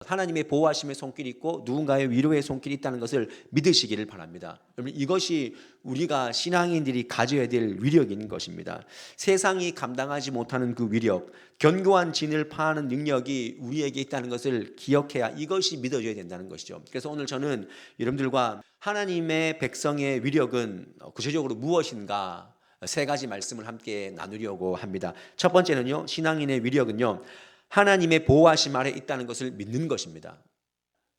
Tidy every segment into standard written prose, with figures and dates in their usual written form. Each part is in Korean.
하나님의 보호하심의 손길이 있고 누군가의 위로의 손길이 있다는 것을 믿으시기를 바랍니다. 여러분, 이것이 우리가 신앙인들이 가져야 될 위력인 것입니다. 세상이 감당하지 못하는 그 위력, 견고한 진을 파하는 능력이 우리에게 있다는 것을 기억해야 이것이 믿어져야 된다는 것이죠. 그래서 오늘 저는 여러분들과 하나님의 백성의 위력은 구체적으로 무엇인가 세 가지 말씀을 함께 나누려고 합니다. 첫 번째는요, 신앙인의 위력은요, 하나님의 보호하심 아래 있다는 것을 믿는 것입니다.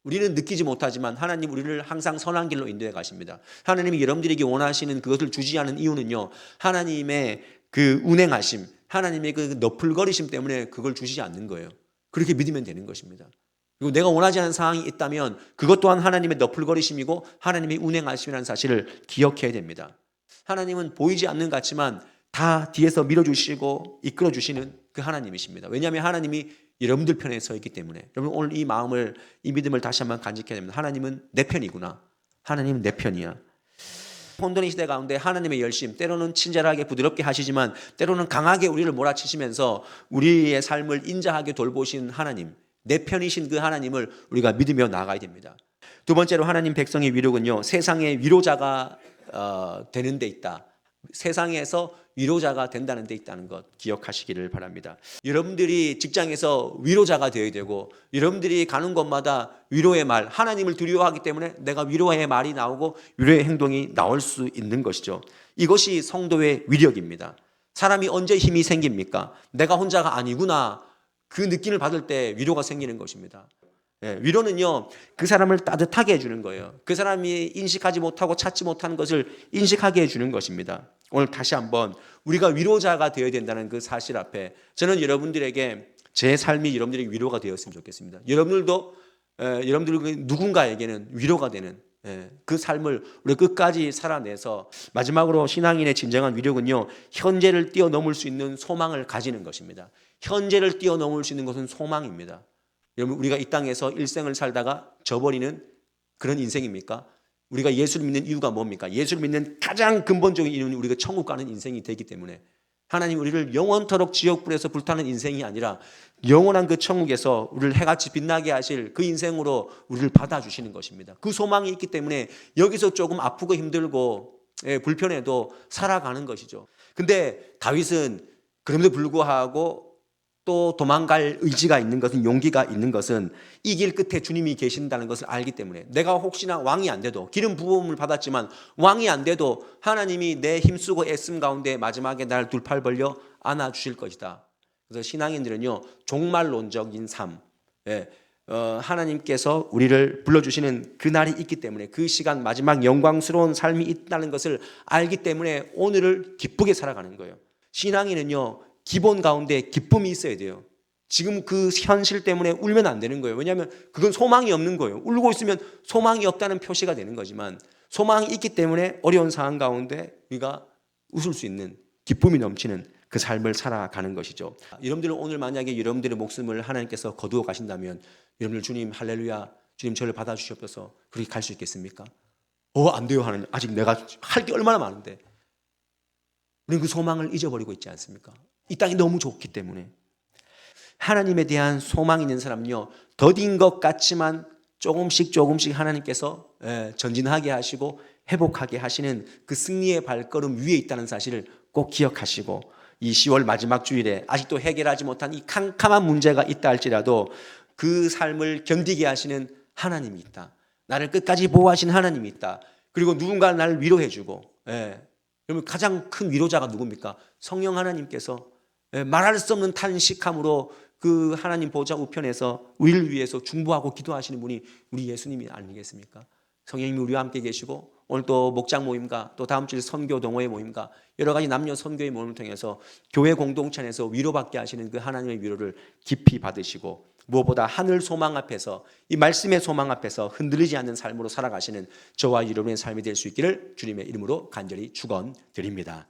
우리는 느끼지 못하지만 하나님 우리를 항상 선한 길로 인도해 가십니다. 하나님이 여러분들에게 원하시는 그것을 주지 않은 이유는요, 하나님의 그 운행하심, 하나님의 그 너풀거리심 때문에 그걸 주시지 않는 거예요. 그렇게 믿으면 되는 것입니다. 그리고 내가 원하지 않은 상황이 있다면 그것 또한 하나님의 너풀거리심이고 하나님의 운행하심이라는 사실을 기억해야 됩니다. 하나님은 보이지 않는 것 같지만 다 뒤에서 밀어주시고 이끌어주시는 그 하나님이십니다. 왜냐하면 하나님이 여러분들 편에 서 있기 때문에. 여러분, 오늘 이 마음을, 이 믿음을 다시 한번 간직해야 됩니다. 하나님은 내 편이구나. 하나님은 내 편이야. 혼돈의 시대 가운데 하나님의 열심, 때로는 친절하게 부드럽게 하시지만 때로는 강하게 우리를 몰아치시면서 우리의 삶을 인자하게 돌보신 하나님, 내 편이신 그 하나님을 우리가 믿으며 나아가야 됩니다. 두 번째로 하나님 백성의 위력은요, 세상의 위로자가 되는 데 있다. 세상에서 위로자가 된다는 데 있다는 것 기억하시기를 바랍니다. 여러분들이 직장에서 위로자가 되어야 되고, 여러분들이 가는 곳마다 위로의 말, 하나님을 두려워하기 때문에 내가 위로의 말이 나오고 위로의 행동이 나올 수 있는 것이죠. 이것이 성도의 위력입니다. 사람이 언제 힘이 생깁니까? 내가 혼자가 아니구나, 그 느낌을 받을 때 위로가 생기는 것입니다. 위로는요, 그 사람을 따뜻하게 해주는 거예요. 그 사람이 인식하지 못하고 찾지 못하는 것을 인식하게 해주는 것입니다. 오늘 다시 한번 우리가 위로자가 되어야 된다는 그 사실 앞에 저는 여러분들에게 제 삶이 여러분들에게 위로가 되었으면 좋겠습니다. 여러분들도 여러분들 누군가에게는 위로가 되는 그 삶을 우리 끝까지 살아내서, 마지막으로 신앙인의 진정한 위력은요, 현재를 뛰어넘을 수 있는 소망을 가지는 것입니다. 현재를 뛰어넘을 수 있는 것은 소망입니다. 여러분, 우리가 이 땅에서 일생을 살다가 져버리는 그런 인생입니까? 우리가 예수를 믿는 이유가 뭡니까? 예수를 믿는 가장 근본적인 이유는 우리가 천국 가는 인생이 되기 때문에, 하나님 우리를 영원토록 지옥불에서 불타는 인생이 아니라 영원한 그 천국에서 우리를 해같이 빛나게 하실 그 인생으로 우리를 받아주시는 것입니다. 그 소망이 있기 때문에 여기서 조금 아프고 힘들고 불편해도 살아가는 것이죠. 근데 다윗은 그럼에도 불구하고 또 도망갈 의지가 있는 것은, 용기가 있는 것은 이 길 끝에 주님이 계신다는 것을 알기 때문에, 내가 혹시나 왕이 안 돼도, 기름 부음을 받았지만 왕이 안 돼도 하나님이 내 힘쓰고 애씀 가운데 마지막에 날 두 팔 벌려 안아주실 것이다. 그래서 신앙인들은요, 종말론적인 삶, 하나님께서 우리를 불러주시는 그날이 있기 때문에, 그 시간 마지막 영광스러운 삶이 있다는 것을 알기 때문에 오늘을 기쁘게 살아가는 거예요. 신앙인은요, 기본 가운데 기쁨이 있어야 돼요. 지금 그 현실 때문에 울면 안 되는 거예요. 왜냐하면 그건 소망이 없는 거예요. 울고 있으면 소망이 없다는 표시가 되는 거지만, 소망이 있기 때문에 어려운 상황 가운데 우리가 웃을 수 있는, 기쁨이 넘치는 그 삶을 살아가는 것이죠. 여러분들은 오늘 만약에 여러분들의 목숨을 하나님께서 거두어 가신다면, 여러분들 주님 할렐루야, 주님 저를 받아주시옵소서, 그렇게 갈 수 있겠습니까? 안 돼요 하나님, 아직 내가 할 게 얼마나 많은데. 우리는 그 소망을 잊어버리고 있지 않습니까? 이 땅이 너무 좋기 때문에. 하나님에 대한 소망이 있는 사람은요, 더딘 것 같지만 조금씩 하나님께서 전진하게 하시고 회복하게 하시는 그 승리의 발걸음 위에 있다는 사실을 꼭 기억하시고, 이 10월 마지막 주일에 아직도 해결하지 못한 이 캄캄한 문제가 있다 할지라도 그 삶을 견디게 하시는 하나님이 있다. 나를 끝까지 보호하신 하나님이 있다. 그리고 누군가 나를 위로해주고, 여러분, 가장 큰 위로자가 누굽니까? 성령 하나님께서 말할 수 없는 탄식함으로 그 하나님 보좌 우편에서 우리를 위해서 중보하고 기도하시는 분이 우리 예수님이 아니겠습니까? 성령님이 우리와 함께 계시고, 오늘 또 목장 모임과 또 다음 주에 선교 동호회 모임과 여러 가지 남녀 선교의 모임을 통해서 교회 공동체 안에서 위로받게 하시는 그 하나님의 위로를 깊이 받으시고, 무엇보다 하늘 소망 앞에서, 이 말씀의 소망 앞에서 흔들리지 않는 삶으로 살아가시는 저와 여러분의 삶이 될 수 있기를 주님의 이름으로 간절히 축원드립니다.